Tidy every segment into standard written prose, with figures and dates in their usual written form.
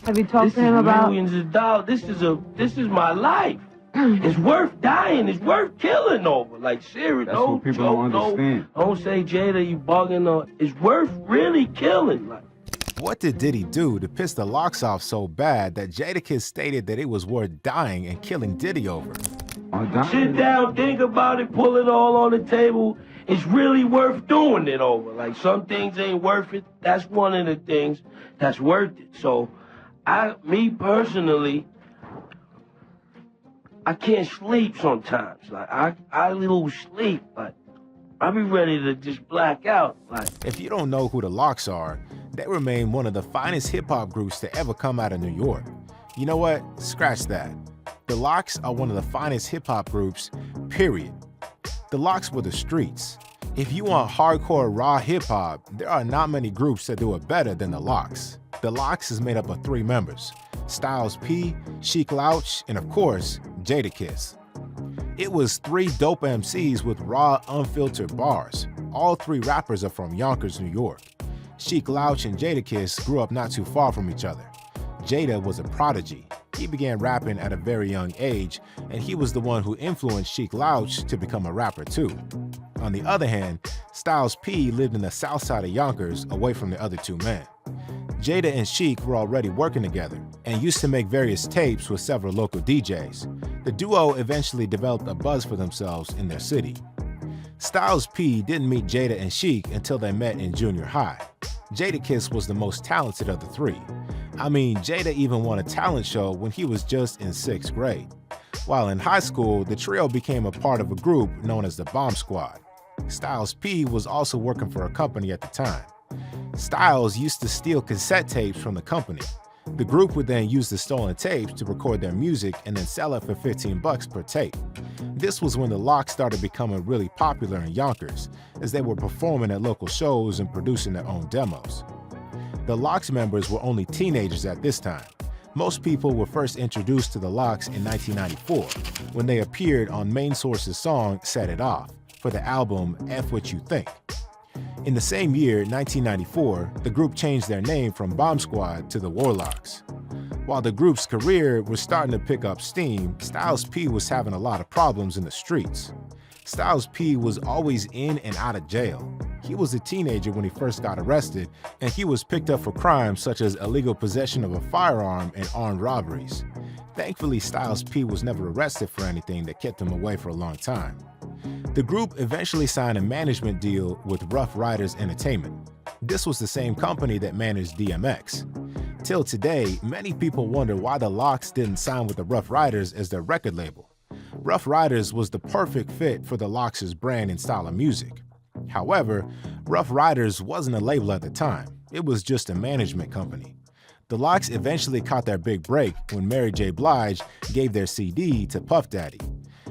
Have you talked to him about millions of dollars? This is my life. It's worth dying. It's worth killing over. Like, serious. That's what people don't understand. Don't say, Jada, you bugging. Or it's worth really killing. Like, What did Diddy do to piss the Locks off so bad that Jadakiss stated that it was worth dying and killing Diddy over? sit down, think about it, pull it all on the table. It's really worth doing it over. Like, some things ain't worth it. That's one of the things that's worth it. So, me personally, I can't sleep sometimes. Like, I lose sleep. Like, I be ready to just black out. Like, if you don't know who the Locks are, they remain one of the finest hip-hop groups to ever come out of New York. You know what? Scratch that. The Locks are one of the finest hip-hop groups, period. The Locks were the streets. If you want hardcore raw hip-hop, there are not many groups that do it better than the Locks. The Locks is made up of 3 members: Styles P, Sheek Louch, and of course, Jadakiss. It was 3 dope MCs with raw, unfiltered bars. All 3 rappers are from Yonkers, New York. Sheek Louch and Jadakiss grew up not too far from each other. Jada was a prodigy. He began rapping at a very young age, and he was the one who influenced Sheek Louch to become a rapper too. On the other hand, Styles P lived in the south side of Yonkers, away from the other 2 men. Jada and Sheek were already working together and used to make various tapes with several local DJs. The duo eventually developed a buzz for themselves in their city. Styles P didn't meet Jada and Sheek until they met in junior high. Jadakiss was the most talented of the 3. I mean, Jada even won a talent show when he was just in 6th grade. While in high school, the trio became a part of a group known as the Bomb Squad. Styles P was also working for a company at the time. Styles used to steal cassette tapes from the company. The group would then use the stolen tapes to record their music and then sell it for $15 per tape. This was when the Locks started becoming really popular in Yonkers, as they were performing at local shows and producing their own demos. The Locks members were only teenagers at this time. Most people were first introduced to the Locks in 1994, when they appeared on Main Source's song Set It Off for the album F What You Think. In the same year, 1994, the group changed their name from Bomb Squad to the Warlocks. While the group's career was starting to pick up steam, Styles P was having a lot of problems in the streets. Styles P was always in and out of jail. He was a teenager when he first got arrested, and he was picked up for crimes such as illegal possession of a firearm and armed robberies. Thankfully, Styles P was never arrested for anything that kept him away for a long time. The group eventually signed a management deal with Rough Riders Entertainment. This was the same company that managed DMX. Till today, many people wonder why the Locks didn't sign with the Rough Riders as their record label. Rough Riders was the perfect fit for the Locks' brand and style of music. However, Rough Riders wasn't a label at the time. It was just a management company. The Locks eventually caught their big break when Mary J. Blige gave their CD to Puff Daddy.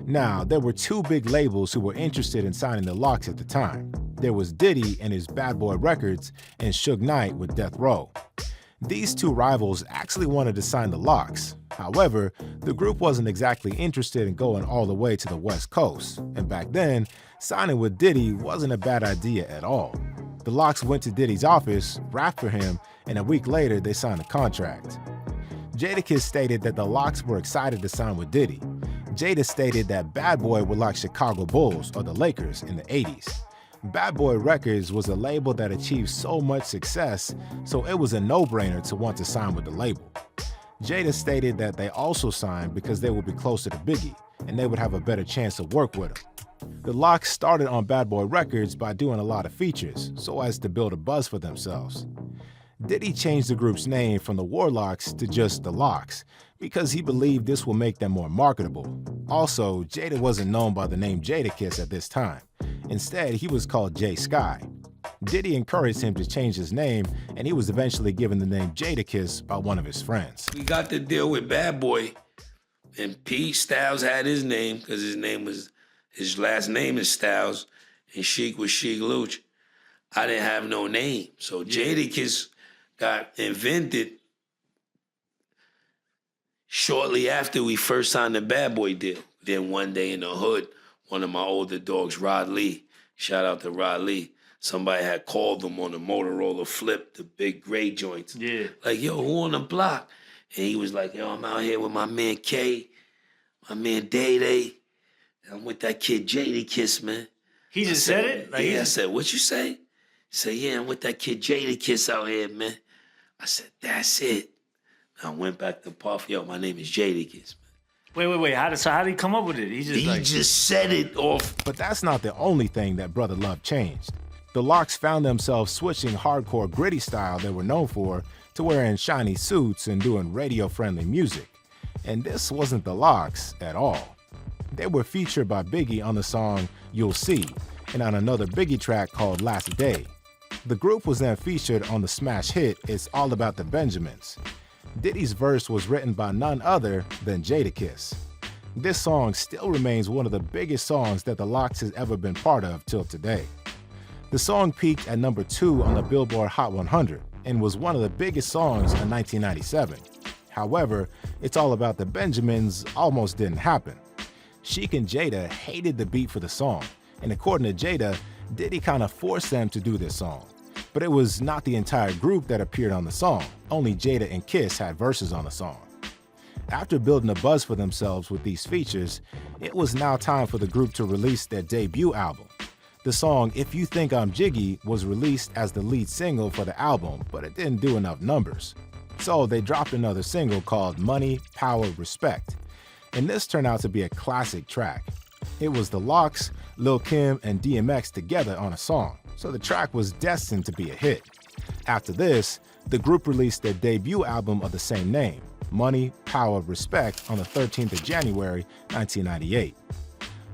Now, there were 2 big labels who were interested in signing the Locks at the time. There was Diddy and his Bad Boy Records and Suge Knight with Death Row. These 2 rivals actually wanted to sign the Locks. However, the group wasn't exactly interested in going all the way to the West Coast, and back then, signing with Diddy wasn't a bad idea at all. The Locks went to Diddy's office, rapped for him, and a week later they signed a contract. Jadakiss stated that the Locks were excited to sign with Diddy. Jada stated that Bad Boy were like Chicago Bulls or the Lakers in the 80s. Bad Boy Records was a label that achieved so much success, so it was a no-brainer to want to sign with the label. Jada stated that they also signed because they would be closer to Biggie, and they would have a better chance to work with him. The Locks started on Bad Boy Records by doing a lot of features, so as to build a buzz for themselves. Diddy changed the group's name from the Warlocks to just the Locks, because he believed this will make them more marketable. Also, Jada wasn't known by the name Jadakiss at this time. Instead, he was called J Sky. Diddy encouraged him to change his name, and he was eventually given the name Jadakiss by one of his friends. We got to deal with Bad Boy, and P. Styles had his name, because his last name is Styles, and Sheek was Sheek Louch. I didn't have no name, so Jadakiss got invented shortly after we first signed the Bad Boy deal. Then one day in the hood, one of my older dogs, Rod Lee, shout out to Rod Lee, somebody had called them on the Motorola Flip, the big gray joints. Yeah. Like, yo, who on the block? And he was like, yo, I'm out here with my man K, my man Day. I'm with that kid Jadakiss, man. He just said it? Like, yeah, I said, what you say? He said, yeah, I'm with that kid Jadakiss out here, man. I said, that's it. I went back to Puff, yo, my name is Jadakiss, man. Wait. How did he come up with it? He just said it off. But that's not the only thing that Brother Love changed. The Lox found themselves switching hardcore gritty style they were known for to wearing shiny suits and doing radio-friendly music. And this wasn't the Lox at all. They were featured by Biggie on the song You'll See and on another Biggie track called Last Day. The group was then featured on the smash hit It's All About the Benjamins. Diddy's verse was written by none other than Jadakiss. This song still remains one of the biggest songs that the Lox has ever been part of till today. The song peaked at number 2 on the Billboard Hot 100 and was one of the biggest songs in 1997. However, It's All About the Benjamins almost didn't happen. Sheik and Jada hated the beat for the song, and according to Jada, Diddy kind of forced them to do this song. But it was not the entire group that appeared on the song, only Jada and Kiss had verses on the song. After building a buzz for themselves with these features, it was now time for the group to release their debut album. The song If You Think I'm Jiggy was released as the lead single for the album, but it didn't do enough numbers. So they dropped another single called Money, Power, Respect. And this turned out to be a classic track. It was the Lox, Lil' Kim, and DMX together on a song, so the track was destined to be a hit. After this, the group released their debut album of the same name, Money, Power, Respect, on the 13th of January, 1998.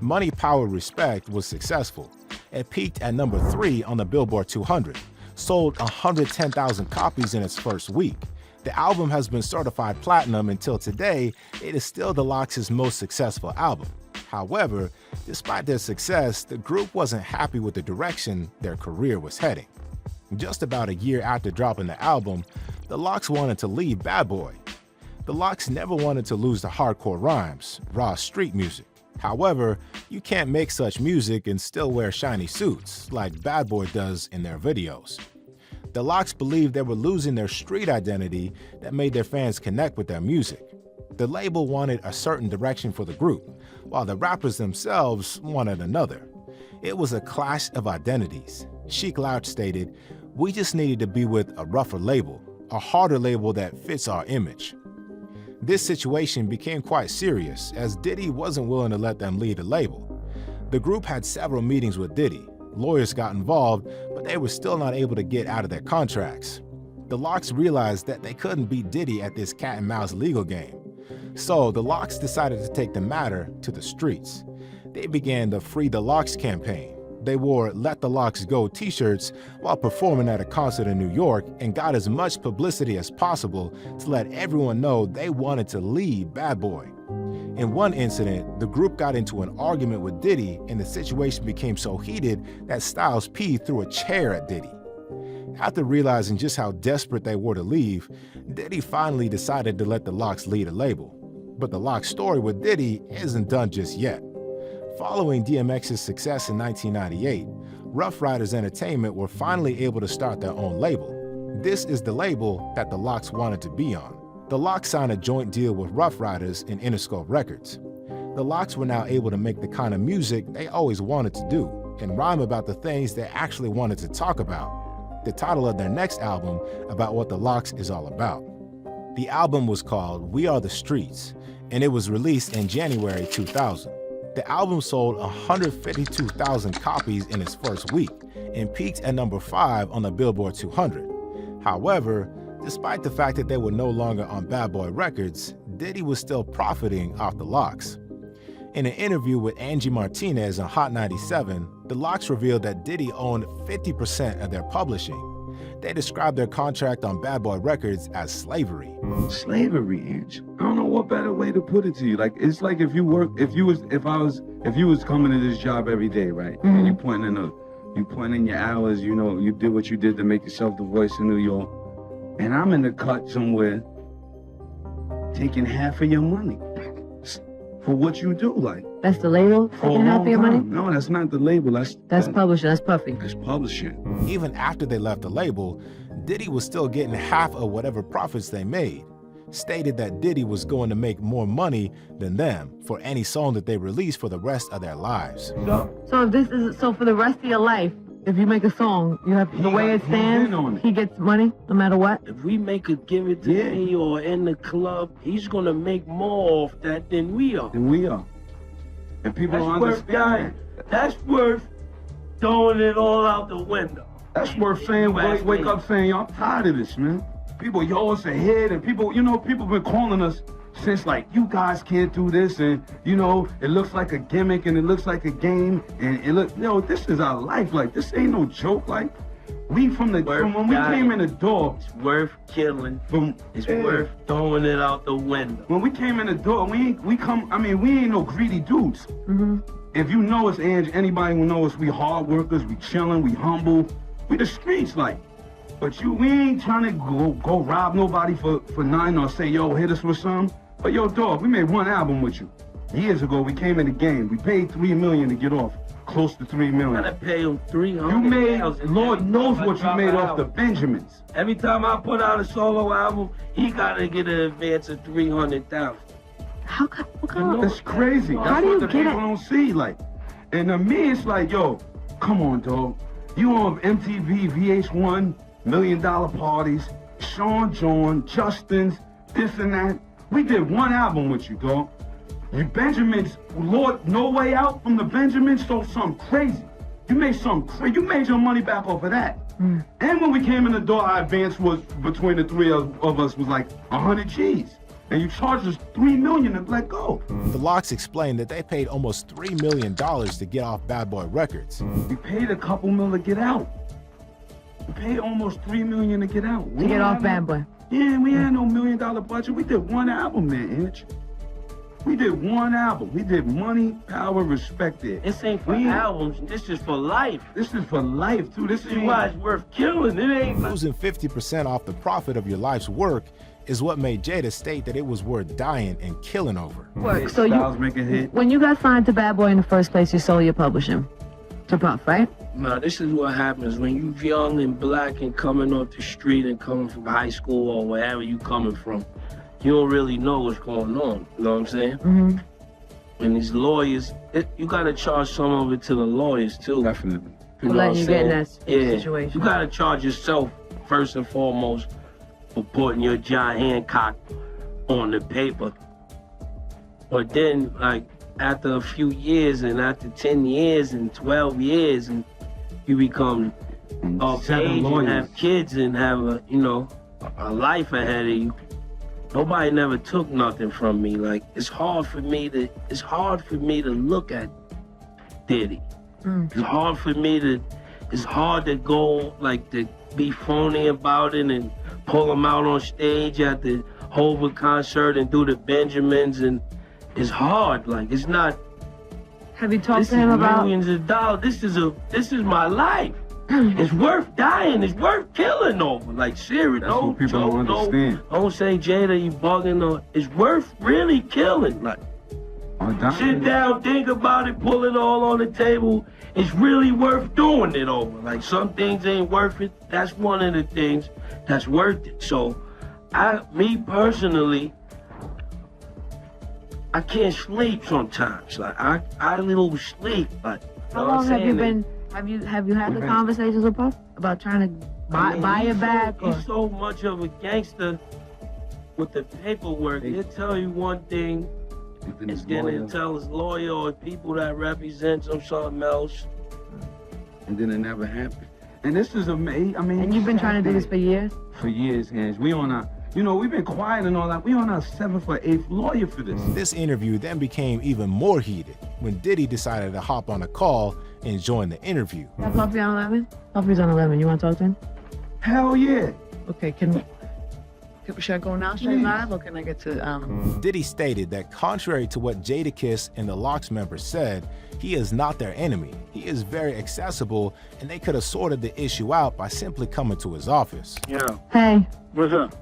Money, Power, Respect was successful. It peaked at number 3 on the Billboard 200, sold 110,000 copies in its first week. The album has been certified platinum until today. It is still the Lox's most successful album. However, despite their success, the group wasn't happy with the direction their career was heading. Just about a year after dropping the album, the Lox wanted to leave Bad Boy. The Lox never wanted to lose the hardcore rhymes, raw street music. However, you can't make such music and still wear shiny suits, like Bad Boy does in their videos. The Lox believed they were losing their street identity that made their fans connect with their music. The label wanted a certain direction for the group, while the rappers themselves wanted another. It was a clash of identities. Sheek Louch stated, "We just needed to be with a rougher label, a harder label that fits our image." This situation became quite serious, as Diddy wasn't willing to let them lead the label. The group had several meetings with Diddy. Lawyers got involved, but they were still not able to get out of their contracts. The Lox realized that they couldn't beat Diddy at this cat and mouse legal game. So the Lox decided to take the matter to the streets. They began the Free the Lox campaign. They wore Let the Lox Go t-shirts while performing at a concert in New York and got as much publicity as possible to let everyone know they wanted to leave Bad Boy. In one incident, the group got into an argument with Diddy and the situation became so heated that Styles P threw a chair at Diddy. After realizing just how desperate they were to leave, Diddy finally decided to let the Lox lead a label. But the Lox story with Diddy isn't done just yet. Following DMX's success in 1998, Ruff Ryders Entertainment were finally able to start their own label. This is the label that the Lox wanted to be on. The Lox signed a joint deal with Ruff Ryders and Interscope Records. The Lox were now able to make the kind of music they always wanted to do and rhyme about the things they actually wanted to talk about. The title of their next album about what the Lox is all about. The album was called We Are the Streets, and it was released in January 2000. The album sold 152,000 copies in its first week and peaked at number 5 on the Billboard 200. However, despite the fact that they were no longer on Bad Boy Records, Diddy was still profiting off the Lox. In an interview with Angie Martinez on Hot 97, the Lox revealed that Diddy owned 50% of their publishing. They described their contract on Bad Boy Records as slavery. Slavery, Ange. I don't know what better way to put it to you. Like, it's like if you was coming to this job every day, right? And you put in your hours, you know, you did what you did to make yourself the voice in New York. And I'm in the cut somewhere taking half of your money for what you do, like. That's the label? Taking half of your money? No, that's not the label. That's publishing. That's Puffy. That's publishing. Even after they left the label, Diddy was still getting half of whatever profits they made. stated that Diddy was going to make more money than them for any song that they released for the rest of their lives. So if this is so for the rest of your life, if you make a song, you have the way it stands, he gets money no matter what. If we make it, give it to me or in the club, he's gonna make more off that than we are. And people That's don't worth understand dying. that. That's worth throwing it all out the window. That's worth saying, wake up saying, yo, I'm tired of this, man. People, yo, it's a hit, and people, people been calling us since, like, you guys can't do this, and, it looks like a gimmick, and it looks like a game, and it look, this is our life, like, this ain't no joke, like, when we came in the door. It's worth killing. It's worth throwing it out the window. When we came in the door, we ain't no greedy dudes. Mm-hmm. If you know us, Ange, anybody who knows us, we hard workers, we chilling, we humble, we the streets, like. But we ain't trying to go rob nobody for nothing or say, yo, hit us with something. But yo, dog, we made one album with you. Years ago, we came in the game. We paid $3 million to get off. Close to $3 million. I gotta pay him $300,000. You made, Lord knows what you made off the Benjamins. Every time I put out a solo album, he gotta get an advance of $300,000. What kind of? That's crazy. How That's do what you the get people it? don't see, like. And to me, it's like, yo, come on, dog. You on MTV, VH1, $1 Million Parties, Sean John, Justin's, this and that. We did one album with you, dog. You Benjamins, Lord, No Way Out from the Benjamins, so something crazy. You made something crazy. You made your money back off of that. And when we came in the door, our advance was between the three of us was like 100 G's. And you charged us $3 million to let go. The Lox explained that they paid almost $3 million to get off Bad Boy Records. We paid a couple mil to get out. We paid almost $3 million to get out. To get off Bad Boy. Yeah, we had no $1 million budget. We did one album, man, Inch. We did one album. We did Money, Power, Respect It. This ain't for albums. This is for life. This is for life, too. This is why it's worth killing. It ain't. Losing 50% off the profit of your life's work is what made Jada state that it was worth dying and killing over. Work. So make a hit. when you got signed to Bad Boy in the first place, you sold your publishing to Puff, right? No, this is what happens when you young and black and coming off the street and coming from high school or wherever you coming from. You don't really know what's going on. You know what I'm saying? Mm-hmm. And these lawyers, you gotta charge some of it to the lawyers too. Definitely. You know Letting what you I'm get in saying? that situation. You gotta charge yourself first and foremost for putting your John Hancock on the paper. But then, like, after a few years and after 10 years and 12 years, and you become of age and have kids and have a life ahead of you. Nobody never took nothing from me. Like, it's hard for me to look at Diddy. It's hard to go, like, to be phony about it and pull him out on stage at the Hova concert and do the Benjamins, and it's hard. Like, it's not. Have you talked This to is him about? millions of dollars. This is my life. It's worth dying. It's worth killing over. Like, serious. That's what people don't understand. Don't say, Jada, you bugging. Or it's worth really killing. Like, sit down, think about it, pull it all on the table. It's really worth doing it over. Like, some things ain't worth it. That's one of the things that's worth it. So, me personally, I can't sleep sometimes. Like, I lose sleep. Like, How long have you been? Have you had the conversations with Puff about trying to buy it back? He's so much of a gangster with the paperwork. He'll tell you one thing, and then he'll tell his lawyer or people that represent him something else. And then it never happened. And this is amazing. I mean, And you've been trying to do this for years? For years, Hans. We on our, we've been quiet and all that. We on our 7th or 8th lawyer for this. This interview then became even more heated when Diddy decided to hop on a call and join the interview. That Puffy on 11? Puffy's on 11. You want to talk to him? Hell yeah. Okay, should I go now straight live, or can I get to Diddy stated that contrary to what Jadakiss and the Lox members said, he is not their enemy. He is very accessible, and they could have sorted the issue out by simply coming to his office. Yeah. Hey. What's up?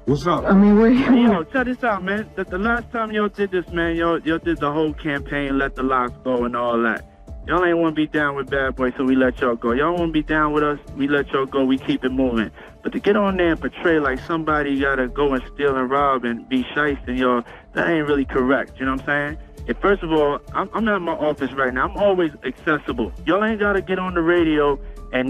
What's up? I mean, Hey, yo, check this out, man. The last time y'all did this, man, y'all did the whole campaign, let the Lox go and all that. Y'all ain't want to be down with Bad Boy, so we let y'all go. Y'all want to be down with us, we let y'all go, we keep it moving. But to get on there and portray like somebody gotta go and steal and rob and be shysting, y'all, that ain't really correct. You know what I'm saying? And first of all, I'm not in my office right now. I'm always accessible. Y'all ain't gotta get on the radio and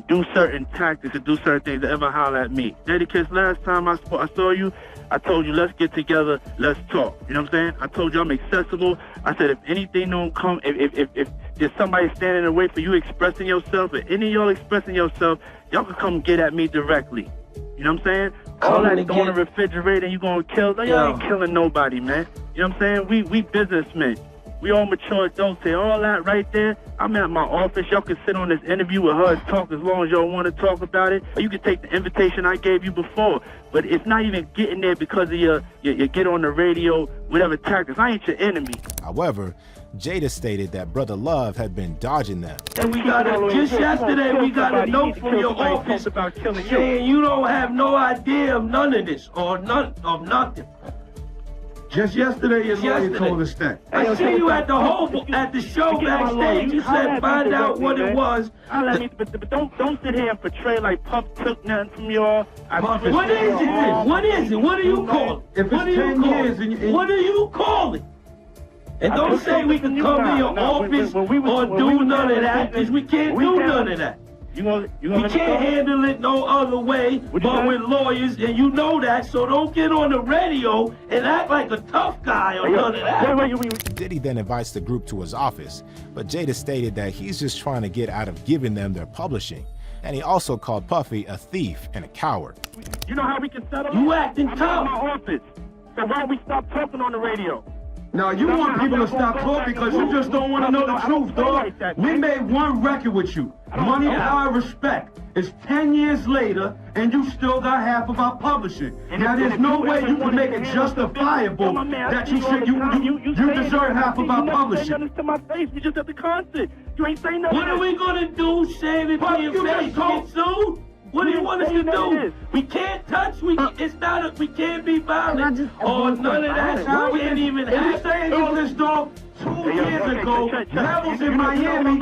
do certain tactics and do certain things to ever holler at me. Daddy Kiss, last time I saw you, I told you, let's get together, let's talk. You know what I'm saying? I told you I'm accessible. I said, if anything don't come, if there's somebody standing in the way for you expressing yourself, or any of y'all expressing yourself, y'all can come get at me directly. You know what I'm saying? All that throwing the refrigerator and you gonna kill, y'all ain't killing nobody, man. You know what I'm saying? We businessmen. We all mature adults here. All that right there, I'm at my office. Y'all can sit on this interview with her and talk as long as y'all want to talk about it. Or you can take the invitation I gave you before. But it's not even getting there because of your get on the radio, whatever tactics. I ain't your enemy. However, Jada stated that Brother Love had been dodging them. And we got just yesterday, we got a note from your office saying you don't have no idea of none of this or none of nothing. Just yesterday, your lawyer told us that. I see you at the show backstage. You said find out what it was. But don't sit here and portray like Puff took nothing from y'all. What is it? What is it? What do you call it? If it's 10 years and what do you call it? And don't say we can come in your office or do none of that, because we can't do none of that. We can't handle it no other way but with lawyers, and you know that, so don't get on the radio and act like a tough guy or none of that. Diddy then invites the group to his office, but Jada stated that he's just trying to get out of giving them their publishing. And he also called Puffy a thief and a coward. You know how we can settle? You acting I'm tough. in my office. So why don't we stop talking on the radio? Now, you want people to stop talking because you just don't want to know the truth, dog. We made one record with you. Money, Power, Respect. It's 10 years later, and you still got half of our publishing. Now, there's no way you can make it justifiable that you should, you deserve half of our publishing. To my face, we just at the concert. You ain't saying nothing. What are we gonna do? Shave it to your face? Get sued? What do you want us to do? We can't touch. We can't be violent or none of that. We can't even have. Saying all this, dog. 2 years ago, Levels in Miami.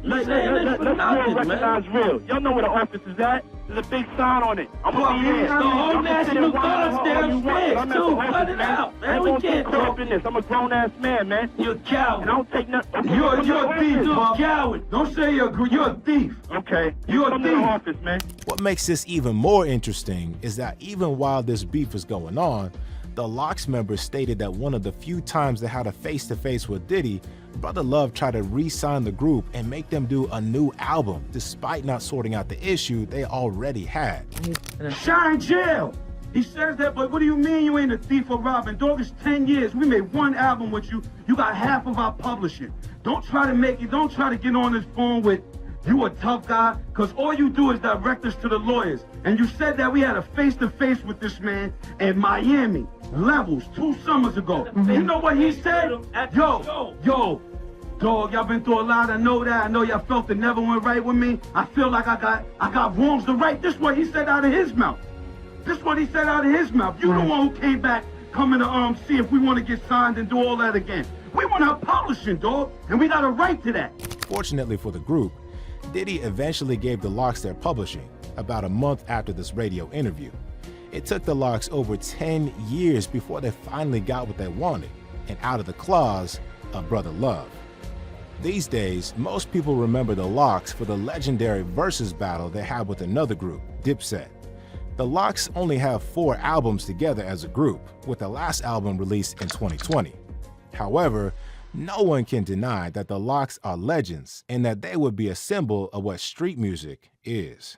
Let's recognize real. Y'all know where the office is at. There's a big sign on it. I'm gonna be here. The whole National Guard's downstairs too. Cut it out, man. We can't talk in this. I'm a grown ass man, man. You're a coward. And I don't take nothing. You're a thief, You're a coward. Don't say you're a thief. Okay. You're a Come to the office, man. What makes this even more interesting is that even while this beef was going on, the Lox members stated that one of the few times they had a face-to-face with Diddy, Brother Love tried to re-sign the group and make them do a new album, despite not sorting out the issue they already had. Shine jail. He says that, but what do you mean you ain't a thief or robbing? Dog, it's 10 years. We made one album with you. You got half of our publishing. Don't try to get on this phone with you a tough guy, because all you do is direct us to the lawyers. And you said that we had a face-to-face with this man in Miami, Levels, 2 summers ago. You know what he said? Yo, dog, y'all been through a lot. I know that. I know y'all felt it never went right with me. I feel like I got wrongs to right. This is what he said out of his mouth. You the one who came back coming to see if we want to get signed and do all that again. We want our publishing, dog, and we got a right to that. Fortunately for the group, Diddy eventually gave the Lox their publishing about a month after this radio interview. It took the Lox over 10 years before they finally got what they wanted and out of the claws of Brother Love. These days, most people remember the Lox for the legendary versus battle they had with another group, Dipset. The Lox only have 4 albums together as a group, with the last album released in 2020. However, no one can deny that the Lox are legends and that they would be a symbol of what street music is.